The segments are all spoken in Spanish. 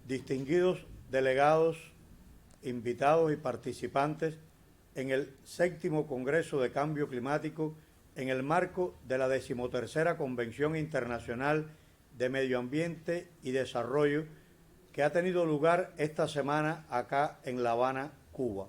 distinguidos delegados, invitados y participantes en el 7º Congreso de Cambio Climático en el marco de la 13ª Convención Internacional de Medio Ambiente y Desarrollo que ha tenido lugar esta semana acá en La Habana, Cuba.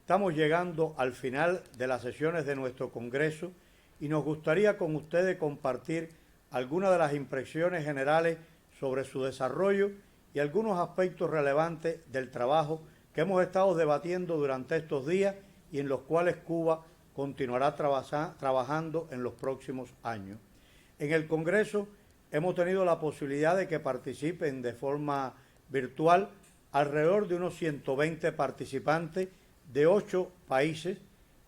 Estamos llegando al final de las sesiones de nuestro Congreso y nos gustaría con ustedes compartir algunas de las impresiones generales sobre su desarrollo y algunos aspectos relevantes del trabajo que hemos estado debatiendo durante estos días y en los cuales Cuba continuará trabajando en los próximos años. En el Congreso hemos tenido la posibilidad de que participen de forma virtual alrededor de unos 120 participantes de 8 países,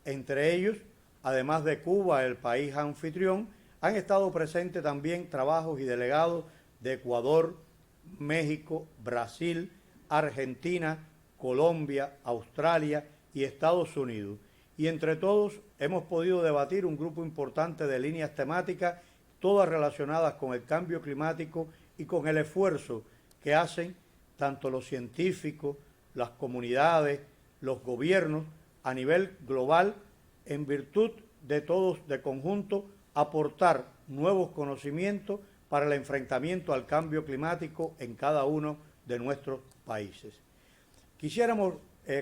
entre ellos, además de Cuba, el país anfitrión, han estado presentes también trabajos y delegados de Ecuador, México, Brasil, Argentina, Colombia, Australia y Estados Unidos. Y entre todos hemos podido debatir un grupo importante de líneas temáticas, todas relacionadas con el cambio climático y con el esfuerzo que hacen tanto los científicos, las comunidades, los gobiernos a nivel global, en virtud de todos de conjunto aportar nuevos conocimientos para el enfrentamiento al cambio climático en cada uno de nuestros países. Quisiéramos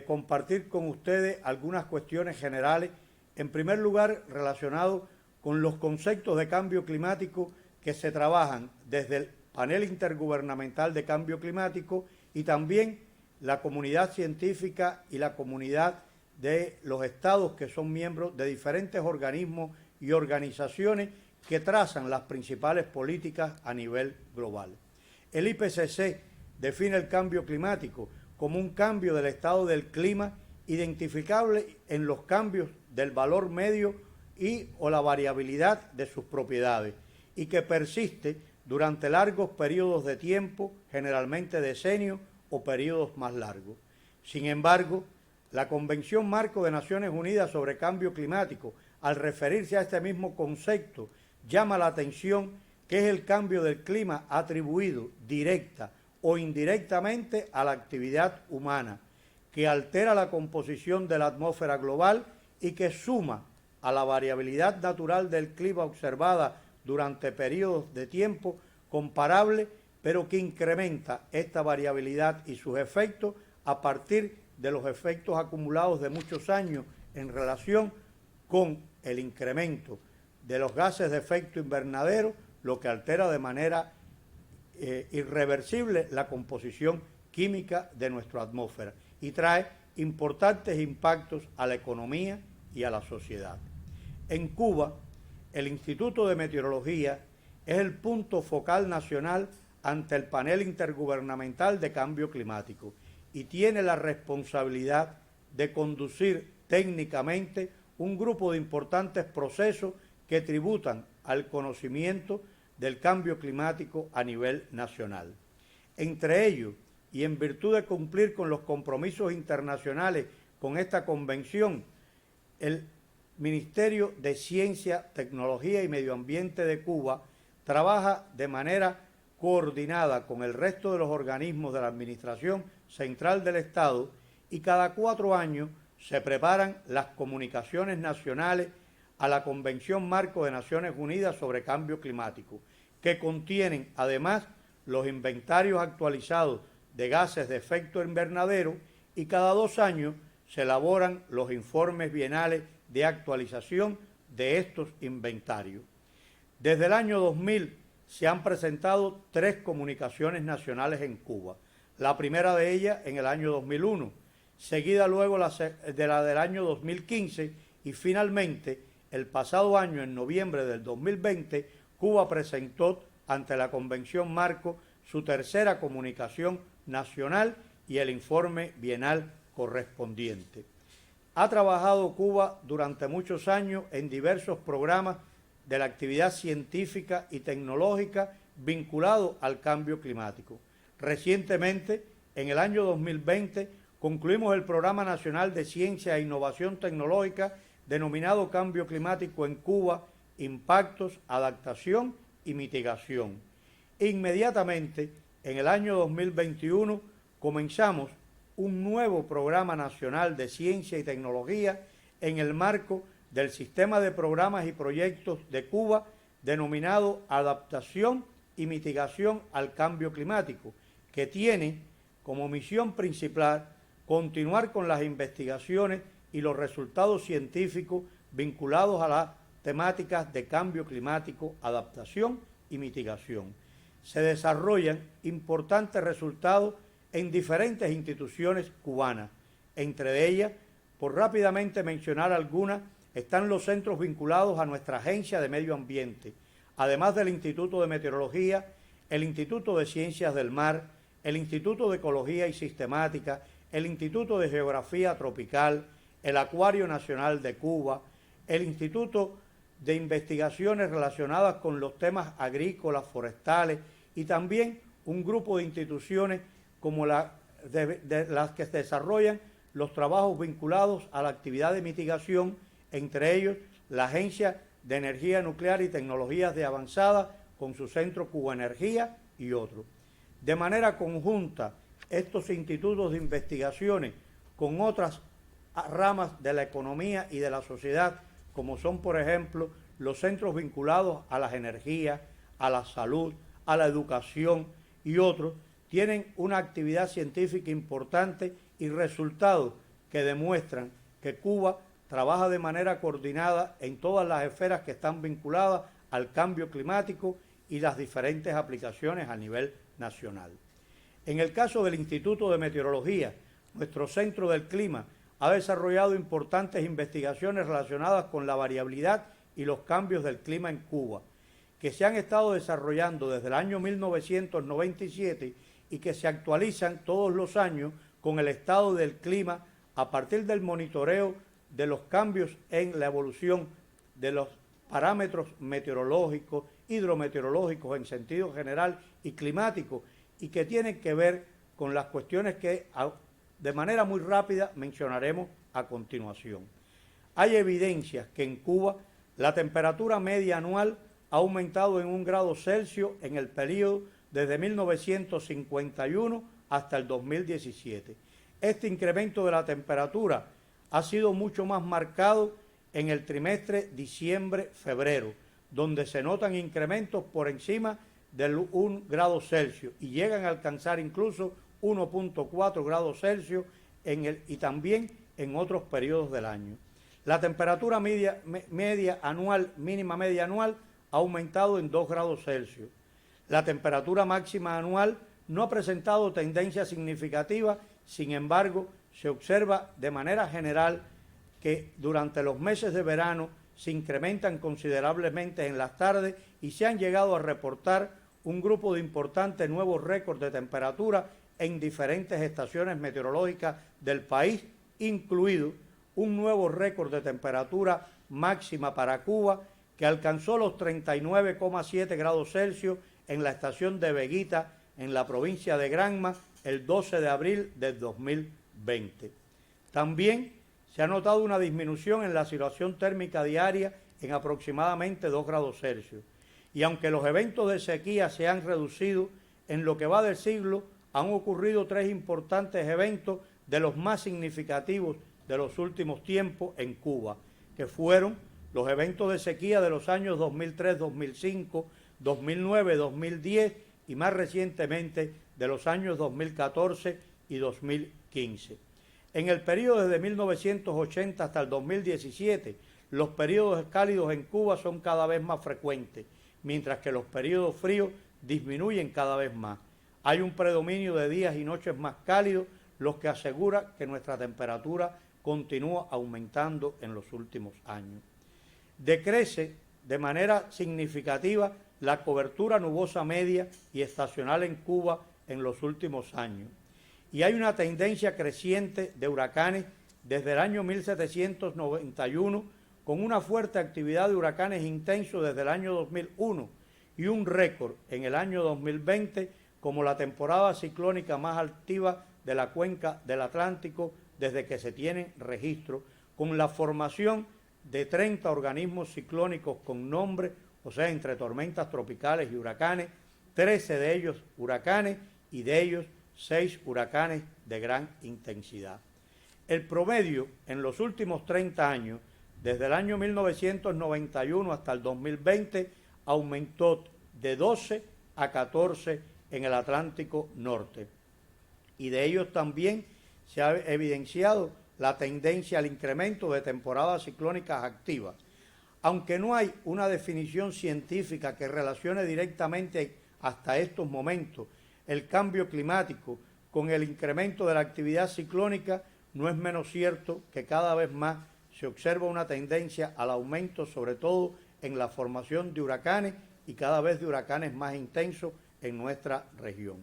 compartir con ustedes algunas cuestiones generales, en primer lugar relacionado con los conceptos de cambio climático que se trabajan desde el Panel Intergubernamental de Cambio Climático y también la comunidad científica y la comunidad de los estados que son miembros de diferentes organismos y organizaciones que trazan las principales políticas a nivel global. El IPCC define el cambio climático como un cambio del estado del clima identificable en los cambios del valor medio y o la variabilidad de sus propiedades y que persiste durante largos periodos de tiempo, generalmente decenios o periodos más largos. Sin embargo, la Convención Marco de Naciones Unidas sobre Cambio Climático, al referirse a este mismo concepto, llama la atención que es el cambio del clima atribuido directa o indirectamente a la actividad humana, que altera la composición de la atmósfera global y que suma a la variabilidad natural del clima observada durante periodos de tiempo comparables, pero que incrementa esta variabilidad y sus efectos a partir de los efectos acumulados de muchos años en relación con el incremento de los gases de efecto invernadero, lo que altera de manera irreversible la composición química de nuestra atmósfera y trae importantes impactos a la economía y a la sociedad. En Cuba, el Instituto de Meteorología es el punto focal nacional ante el Panel Intergubernamental de Cambio Climático y tiene la responsabilidad de conducir técnicamente un grupo de importantes procesos que tributan al conocimiento del cambio climático a nivel nacional. Entre ellos, y en virtud de cumplir con los compromisos internacionales con esta convención, el Ministerio de Ciencia, Tecnología y Medio Ambiente de Cuba trabaja de manera coordinada con el resto de los organismos de la Administración Central del Estado y cada 4 años se preparan las comunicaciones nacionales a la Convención Marco de Naciones Unidas sobre Cambio Climático, que contienen además los inventarios actualizados de gases de efecto invernadero y cada 2 años se elaboran los informes bienales de actualización de estos inventarios. Desde el año 2000 se han presentado 3 comunicaciones nacionales en Cuba, la primera de ellas en el año 2001, seguida luego de la del año 2015 y finalmente el pasado año, en noviembre del 2020, Cuba presentó ante la Convención Marco su tercera comunicación nacional y el informe bienal correspondiente. Ha trabajado Cuba durante muchos años en diversos programas de la actividad científica y tecnológica vinculados al cambio climático. Recientemente, en el año 2020, concluimos el Programa Nacional de Ciencia e Innovación Tecnológica denominado Cambio Climático en Cuba, Impactos, Adaptación y Mitigación. Inmediatamente, en el año 2021 comenzamos un nuevo programa nacional de ciencia y tecnología en el marco del sistema de programas y proyectos de Cuba denominado Adaptación y Mitigación al Cambio Climático, que tiene como misión principal continuar con las investigaciones y los resultados científicos vinculados a las temáticas de cambio climático, adaptación y mitigación. Se desarrollan importantes resultados en diferentes instituciones cubanas. Entre ellas, por rápidamente mencionar algunas, están los centros vinculados a nuestra Agencia de Medio Ambiente, además del Instituto de Meteorología, el Instituto de Ciencias del Mar, el Instituto de Ecología y Sistemática, el Instituto de Geografía Tropical, el Acuario Nacional de Cuba, el Instituto de Investigaciones relacionadas con los temas agrícolas, forestales y también un grupo de instituciones como las que desarrollan los trabajos vinculados a la actividad de mitigación, entre ellos la Agencia de Energía Nuclear y Tecnologías de Avanzada con su centro Cuba Energía y otros. De manera conjunta, estos institutos de investigaciones con otras ramas de la economía y de la sociedad, como son, por ejemplo, los centros vinculados a las energías, a la salud, a la educación y otros, tienen una actividad científica importante y resultados que demuestran que Cuba trabaja de manera coordinada en todas las esferas que están vinculadas al cambio climático y las diferentes aplicaciones a nivel nacional. En el caso del Instituto de Meteorología, nuestro Centro del Clima ha desarrollado importantes investigaciones relacionadas con la variabilidad y los cambios del clima en Cuba, que se han estado desarrollando desde el año 1997 y que se actualizan todos los años con el estado del clima a partir del monitoreo de los cambios en la evolución de los parámetros meteorológicos, hidrometeorológicos en sentido general y climático, y que tienen que ver con las cuestiones que de manera muy rápida mencionaremos a continuación. Hay evidencias que en Cuba la temperatura media anual ha aumentado en 1 grado Celsius en el periodo desde 1951 hasta el 2017. Este incremento de la temperatura ha sido mucho más marcado en el trimestre diciembre-febrero, donde se notan incrementos por encima del 1 grado Celsius y llegan a alcanzar incluso 1.4 grados Celsius y también en otros periodos del año. La temperatura mínima media anual ha aumentado en 2 grados Celsius. La temperatura máxima anual no ha presentado tendencia significativa, sin embargo, se observa de manera general que durante los meses de verano se incrementan considerablemente en las tardes y se han llegado a reportar un grupo de importantes nuevos récords de temperatura en diferentes estaciones meteorológicas del país, incluido un nuevo récord de temperatura máxima para Cuba que alcanzó los 39,7 grados Celsius en la estación de Veguita, en la provincia de Granma, el 12 de abril del 2020. También se ha notado una disminución en la situación térmica diaria en aproximadamente 2 grados Celsius. Y aunque los eventos de sequía se han reducido, en lo que va del siglo han ocurrido 3 importantes eventos de los más significativos de los últimos tiempos en Cuba, que fueron los eventos de sequía de los años 2003, 2005, 2009, 2010 y más recientemente de los años 2014 y 2015. En el periodo desde 1980 hasta el 2017, los periodos cálidos en Cuba son cada vez más frecuentes, mientras que los periodos fríos disminuyen cada vez más. Hay un predominio de días y noches más cálidos, lo que asegura que nuestra temperatura continúa aumentando en los últimos años. Decrece de manera significativa la cobertura nubosa media y estacional en Cuba en los últimos años. Y hay una tendencia creciente de huracanes desde el año 1791, con una fuerte actividad de huracanes intensos desde el año 2001 y un récord en el año 2020 como la temporada ciclónica más activa de la cuenca del Atlántico desde que se tienen registros, con la formación de 30 organismos ciclónicos con nombre, o sea, entre tormentas tropicales y huracanes, 13 de ellos huracanes y de ellos 6 huracanes de gran intensidad. El promedio en los últimos 30 años, desde el año 1991 hasta el 2020, aumentó de 12 a 14 en el Atlántico Norte. Y de ellos también se ha evidenciado la tendencia al incremento de temporadas ciclónicas activas. Aunque no hay una definición científica que relacione directamente hasta estos momentos el cambio climático con el incremento de la actividad ciclónica, no es menos cierto que cada vez más se observa una tendencia al aumento, sobre todo en la formación de huracanes y cada vez de huracanes más intensos en nuestra región.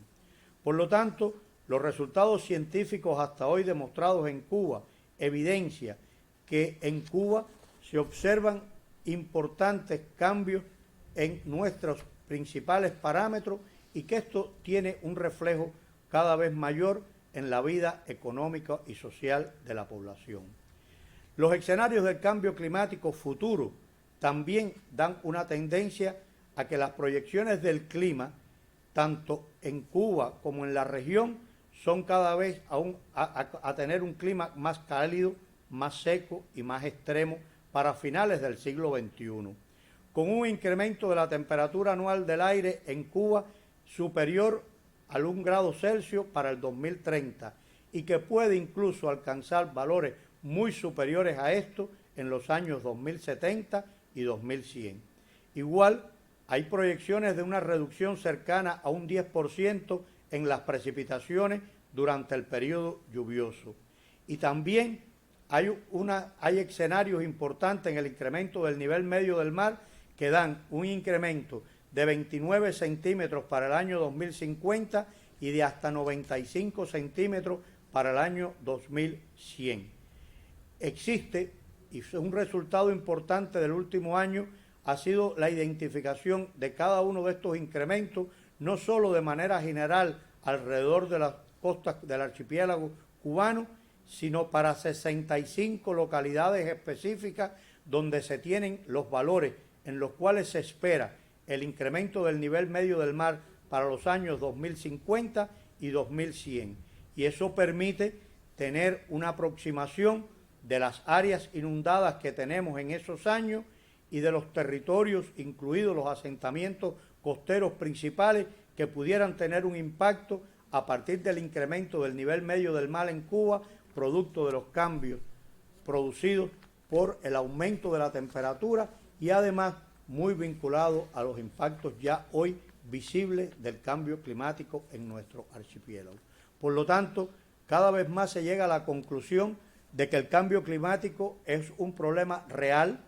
Por lo tanto, los resultados científicos hasta hoy demostrados en Cuba evidencian que en Cuba se observan importantes cambios en nuestros principales parámetros y que esto tiene un reflejo cada vez mayor en la vida económica y social de la población. Los escenarios del cambio climático futuro también dan una tendencia a que las proyecciones del clima, tanto en Cuba como en la región, son cada vez a tener un clima más cálido, más seco y más extremo para finales del siglo XXI, con un incremento de la temperatura anual del aire en Cuba superior al 1 grado Celsius para el 2030 y que puede incluso alcanzar valores muy superiores a esto en los años 2070 y 2100. Igual, hay proyecciones de una reducción cercana a un 10% en las precipitaciones durante el periodo lluvioso. Y también hay escenarios importantes en el incremento del nivel medio del mar que dan un incremento de 29 centímetros para el año 2050 y de hasta 95 centímetros para el año 2100. Existe, y un resultado importante del último año, ha sido la identificación de cada uno de estos incrementos, no solo de manera general alrededor de las costas del archipiélago cubano, sino para 65 localidades específicas donde se tienen los valores en los cuales se espera el incremento del nivel medio del mar para los años 2050 y 2100. Y eso permite tener una aproximación de las áreas inundadas que tenemos en esos años y de los territorios, incluidos los asentamientos costeros principales, que pudieran tener un impacto a partir del incremento del nivel medio del mar en Cuba, producto de los cambios producidos por el aumento de la temperatura y además muy vinculado a los impactos ya hoy visibles del cambio climático en nuestro archipiélago. Por lo tanto, cada vez más se llega a la conclusión de que el cambio climático es un problema real,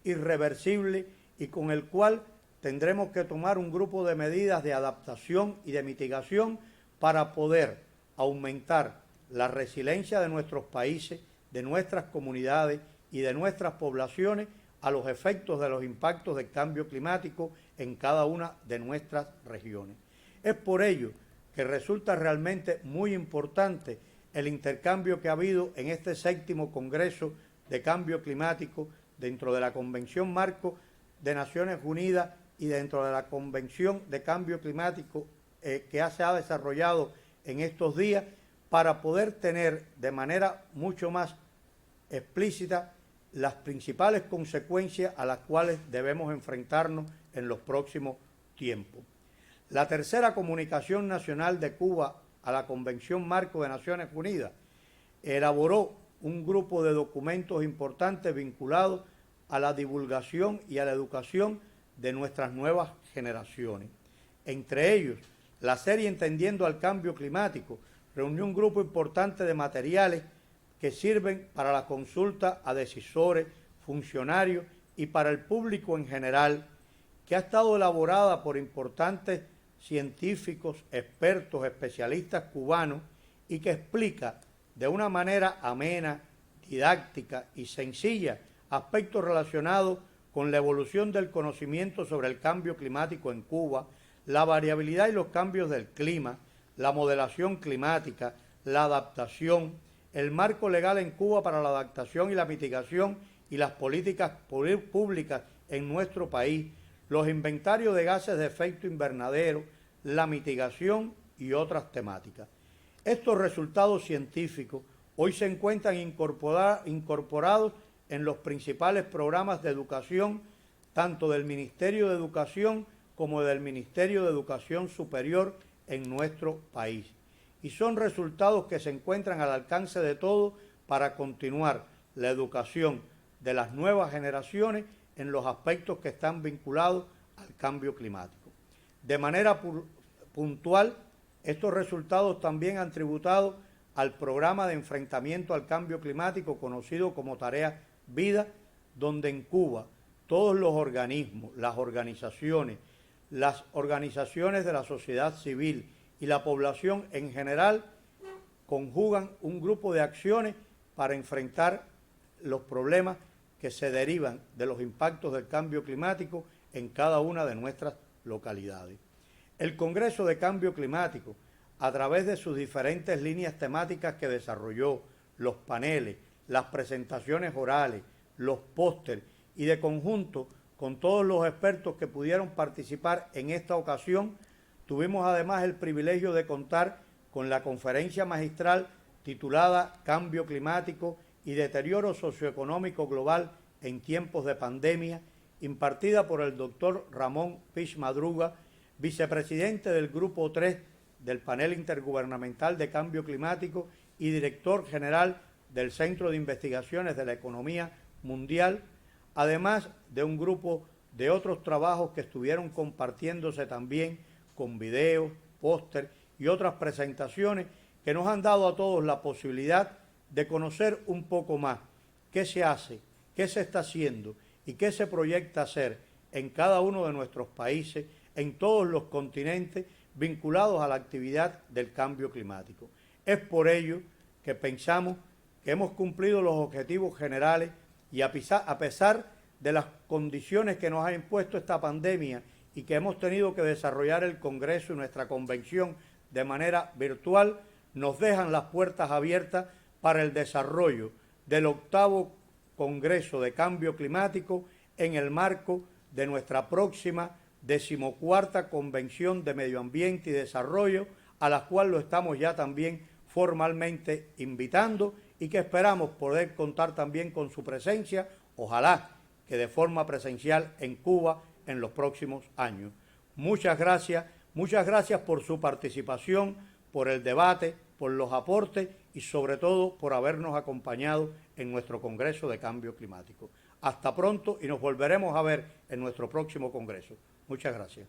irreversible y con el cual tendremos que tomar un grupo de medidas de adaptación y de mitigación para poder aumentar la resiliencia de nuestros países, de nuestras comunidades y de nuestras poblaciones a los efectos de los impactos del cambio climático en cada una de nuestras regiones. Es por ello que resulta realmente muy importante el intercambio que ha habido en este 7º Congreso de Cambio Climático dentro de la Convención Marco de Naciones Unidas y dentro de la Convención de Cambio Climático que se ha desarrollado en estos días para poder tener de manera mucho más explícita las principales consecuencias a las cuales debemos enfrentarnos en los próximos tiempos. La tercera comunicación nacional de Cuba a la Convención Marco de Naciones Unidas elaboró un grupo de documentos importantes vinculados a la divulgación y a la educación de nuestras nuevas generaciones. Entre ellos, la serie Entendiendo al Cambio Climático reunió un grupo importante de materiales que sirven para la consulta a decisores, funcionarios y para el público en general, que ha estado elaborada por importantes científicos, expertos, especialistas cubanos y que explica de una manera amena, didáctica y sencilla aspectos relacionados con la evolución del conocimiento sobre el cambio climático en Cuba, la variabilidad y los cambios del clima, la modelación climática, la adaptación, el marco legal en Cuba para la adaptación y la mitigación y las políticas públicas en nuestro país, los inventarios de gases de efecto invernadero, la mitigación y otras temáticas. Estos resultados científicos hoy se encuentran incorporados en los principales programas de educación, tanto del Ministerio de Educación como del Ministerio de Educación Superior en nuestro país. Y son resultados que se encuentran al alcance de todos para continuar la educación de las nuevas generaciones en los aspectos que están vinculados al cambio climático. De manera puntual, estos resultados también han tributado al programa de enfrentamiento al cambio climático conocido como Tarea Vida, donde en Cuba todos los organismos, las organizaciones de la sociedad civil y la población en general conjugan un grupo de acciones para enfrentar los problemas que se derivan de los impactos del cambio climático en cada una de nuestras localidades. El Congreso de Cambio Climático, a través de sus diferentes líneas temáticas que desarrolló, los paneles, las presentaciones orales, los pósteres y de conjunto con todos los expertos que pudieron participar en esta ocasión, tuvimos además el privilegio de contar con la conferencia magistral titulada Cambio Climático y Deterioro Socioeconómico Global en Tiempos de Pandemia, impartida por el doctor Ramón Pich Madruga, vicepresidente del Grupo 3 del Panel Intergubernamental de Cambio Climático y director general del Centro de Investigaciones de la Economía Mundial, además de un grupo de otros trabajos que estuvieron compartiéndose también con videos, póster y otras presentaciones que nos han dado a todos la posibilidad de conocer un poco más qué se hace, qué se está haciendo y qué se proyecta hacer en cada uno de nuestros países, en todos los continentes vinculados a la actividad del cambio climático. Es por ello que pensamos que hemos cumplido los objetivos generales y a pesar de las condiciones que nos ha impuesto esta pandemia y que hemos tenido que desarrollar el Congreso y nuestra convención de manera virtual, nos dejan las puertas abiertas para el desarrollo del 8º Congreso de Cambio Climático en el marco de nuestra próxima 14ª Convención de Medio Ambiente y Desarrollo, a la cual lo estamos ya también formalmente invitando y que esperamos poder contar también con su presencia, ojalá que de forma presencial en Cuba en los próximos años. Muchas gracias por su participación, por el debate, por los aportes y sobre todo por habernos acompañado en nuestro Congreso de Cambio Climático. Hasta pronto y nos volveremos a ver en nuestro próximo Congreso. Muchas gracias.